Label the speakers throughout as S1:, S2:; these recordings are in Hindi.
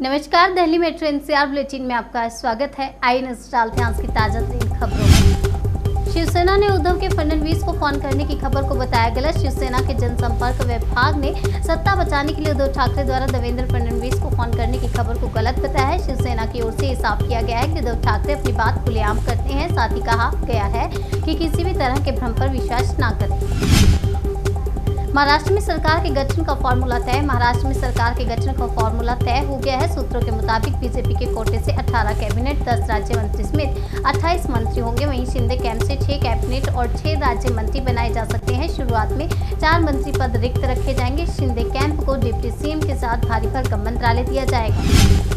S1: नमस्कार, दिल्ली मेट्रो एनसीआर बुलेटिन में आपका स्वागत है। आइए नजर डालते हैं आज की ताजा तरीन खबरों में। शिवसेना ने उद्धव के फडणवीस को फोन करने की खबर को बताया गलत। शिवसेना के जनसंपर्क विभाग ने सत्ता बचाने के लिए उद्धव ठाकरे द्वारा देवेंद्र फडणवीस को फोन करने की खबर को गलत बताया है। शिवसेना की ओर से ये साफ किया गया है कि उद्धव ठाकरे अपनी बात खुलेआम करते हैं। साथ ही कहा गया है कि किसी भी तरह के भ्रम पर विश्वास न करें। महाराष्ट्र में सरकार के गठन का फॉर्मूला तय। महाराष्ट्र में सरकार के गठन का फॉर्मूला तय हो गया है। सूत्रों के मुताबिक बीजेपी के कोटे से 18 कैबिनेट, 10 राज्य मंत्री समेत 28 मंत्री होंगे। वहीं शिंदे कैंप से 6 कैबिनेट और 6 राज्य मंत्री बनाए जा सकते हैं। शुरुआत में 4 मंत्री पद रिक्त रखे जाएंगे। शिंदे कैंप को डिप्टी सीएम के साथ भारी भरकम मंत्रालय दिया जाएगा।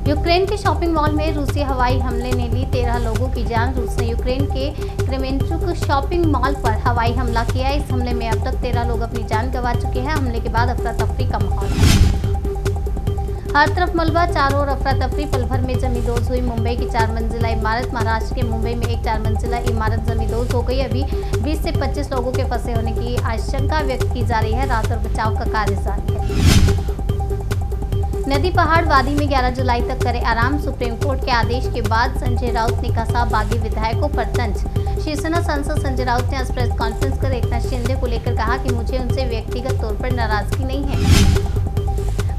S1: यूक्रेन के शॉपिंग मॉल में रूसी हवाई हमले ने ली 13 लोगों की जान। रूस ने यूक्रेन के क्रेमेंचुक शॉपिंग मॉल पर हवाई हमला किया। इस हमले में अब तक 13 लोग अपनी जान गंवा चुके हैं। हमले के बाद अफरा तफरी का माहौल है। हर तरफ मलबा, चारों ओर अफरा तफरी। पल भर में जमींदोज हुई मुंबई की 4 मंजिला इमारत। महाराष्ट्र के मुंबई में एक 4 मंजिला इमारत जमींदोज हो गई। अभी 20 से 25 लोगों के फंसे होने की आशंका व्यक्त की जा रही है। राहत और बचाव का कार्य जारी है। नदी पहाड़ वादी में 11 जुलाई तक करे आराम। सुप्रीम कोर्ट के आदेश के बाद संजय राउत ने कसा बागी विधायकों पर तंज। शिवसेना सांसद संजय राउत ने आज प्रेस कॉन्फ्रेंस कर एकनाथ शिंदे को लेकर कहा कि मुझे उनसे व्यक्तिगत तौर पर नाराजगी नहीं है।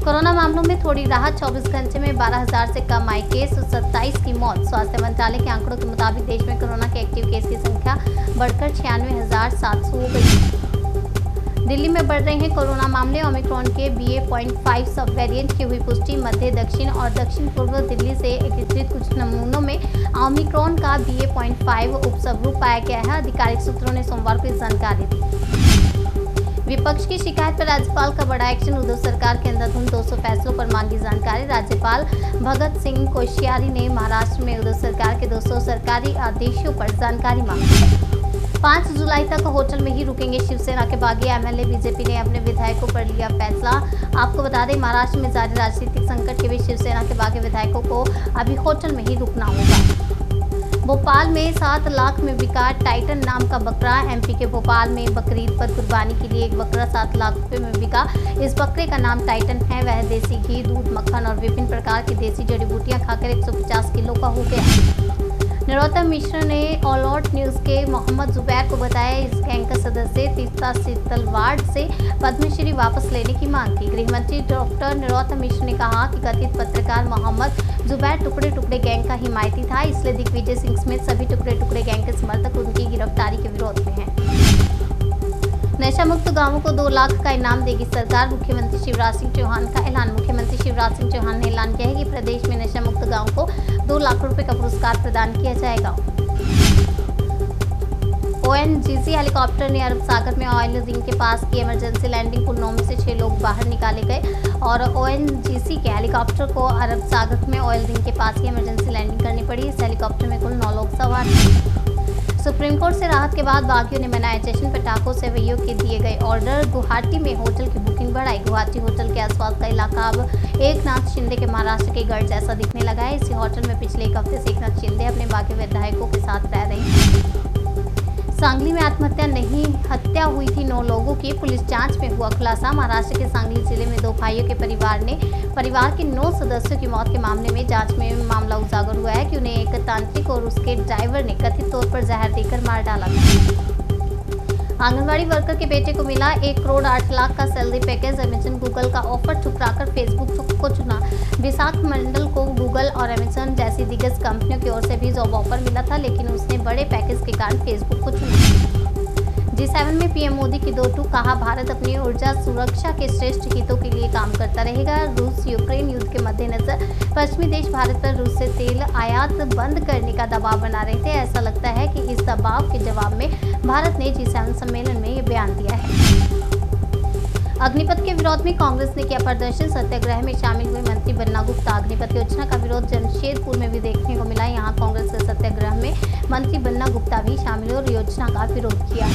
S1: कोरोना मामलों में थोड़ी राहत। 24 घंटे में 12,000 से कम आए केस, 27 की मौत। स्वास्थ्य मंत्रालय के आंकड़ों के मुताबिक देश में कोरोना के एक्टिव केस की संख्या बढ़कर 96,700 हो गई। दिल्ली में बढ़ रहे हैं कोरोना मामले। ओमिक्रॉन के BA.5 सब वेरिएंट की हुई पुष्टि। मध्य, दक्षिण और दक्षिण पूर्व दिल्ली से एकत्रित कुछ नमूनों में ओमिक्रॉन का BA.5 उपस्वरूप पाया गया है। आधिकारिक सूत्रों ने सोमवार को जानकारी दी। विपक्ष की शिकायत पर राज्यपाल का बड़ा एक्शन। उद्धव सरकार के अंधाधुंध 200 फैसलों पर मांगी जानकारी। राज्यपाल भगत सिंह कोश्यारी ने महाराष्ट्र में उद्धव सरकार के 200 सरकारी आदेशों पर जानकारी मांगी। 5 जुलाई तक होटल में ही रुकेंगे शिवसेना के बागी एमएलए। बीजेपी ने अपने विधायकों पर लिया फैसला। आपको बता दें, महाराष्ट्र में जारी राजनीतिक संकट के बीच शिवसेना के बागी विधायकों को अभी होटल में ही रुकना होगा। भोपाल में 7 लाख में बिका टाइटन नाम का बकरा। एमपी के भोपाल में बकरीद पर कुर्बानी के लिए एक बकरा 7 लाख रुपए में बिका। इस बकरे का नाम टाइटन है। वह देसी घी, दूध, मक्खन और विभिन्न प्रकार की देसी जड़ी बूटियां खाकर 150 किलो का हो गया। नरोत्तम मिश्र ने ऑल आउट न्यूज के मोहम्मद जुबैर को बताया इस गैंग का सदस्य तीस्ता सीतलवाड़ से पद्मश्री वापस लेने की मांग की। गृह मंत्री डॉक्टर नरोत्तम मिश्र ने कहा कि कथित पत्रकार मोहम्मद जुबैर टुकड़े टुकड़े गैंग का हिमायती था, इसलिए दिग्विजय सिंह समेत सभी टुकड़े टुकड़े गैंग के समर्थक उनकी गिरफ्तारी के विरोध में हैं। नशा मुक्त गांवों को 2 लाख का इनाम देगी सरकार। मुख्यमंत्री शिवराज सिंह चौहान का ऐलान। मुख्यमंत्री शिवराज सिंह चौहान ने ऐलान किया है कि प्रदेश में नशा मुक्त गांवों को 2 लाख रुपए का पुरस्कार प्रदान किया जाएगा। ONGC हेलीकॉप्टर ने अरब सागर में ऑयल रिंग के पास की इमरजेंसी लैंडिंग। कुल 9 में से 6 लोग बाहर निकाले गए और ONGC के हेलीकॉप्टर को अरब सागर में ऑयल रिंग के पास की इमरजेंसी लैंडिंग करनी पड़ी। इस हेलीकॉप्टर में कुल 9 लोग सवार थे। सुप्रीम कोर्ट से राहत के बाद बागियों ने मनाया जश्न। पटाखों से सेवैयों के दिए गए ऑर्डर। गुवाहाटी में होटल की बुकिंग बढ़ाई। गुवाहाटी होटल के आसपास का इलाका अब एकनाथ शिंदे के महाराष्ट्र के गढ़ जैसा दिखने लगा है। इसी होटल में पिछले 1 हफ्ते से एकनाथ शिंदे अपने बागी विधायकों के साथ रह रहे हैं। सांगली में आत्महत्या नहीं, हत्या हुई थी 9 लोगों की। पुलिस जांच में हुआ खुलासा। महाराष्ट्र के सांगली जिले में 2 भाइयों के परिवार के 9 सदस्यों की मौत के मामले में जांच में मामला उजागर हुआ है कि उन्हें एक तांत्रिक और उसके ड्राइवर ने कथित तौर पर जहर देकर मार डाला था। आंगनबाड़ी वर्कर के बेटे को मिला 1 करोड़ 8 लाख का सैलरी पैकेज। अमेजन गूगल का ऑफर ठुकराकर फेसबुक को चुना। विशाख मंडल को गूगल और अमेजन जैसी दिग्गज कंपनियों की ओर से भी जॉब ऑफर मिला था, लेकिन उसने बड़े पैकेज के कारण फेसबुक को चुना। G7 में पीएम मोदी की 2 कहा, भारत अपनी ऊर्जा सुरक्षा के श्रेष्ठ हितों के लिए काम करता रहेगा। रूस यूक्रेन युद्ध के मद्देनजर पश्चिमी देश भारत पर रूस से तेल आयात बंद करने का दबाव बना रहे थे। ऐसा लगता है कि इस दबाव के जवाब में भारत ने G7 सम्मेलन में ये बयान दिया है। अग्निपथ के विरोध में कांग्रेस ने किया प्रदर्शन। सत्याग्रह में शामिल हुए मंत्री बन्ना गुप्ता। अग्निपथ योजना का विरोध जमशेदपुर में भी देखने को मिला। यहाँ कांग्रेस के सत्याग्रह में मंत्री बन्ना गुप्ता भी शामिल हुए और योजना का विरोध किया।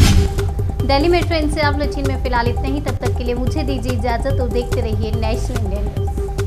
S1: दिल्ली मेट्रो एनसीआर बुलेटिन में फिलहाल इतना ही। तब तक के लिए मुझे दीजिए इजाजत और देखते रहिए नेशनल इंडिया।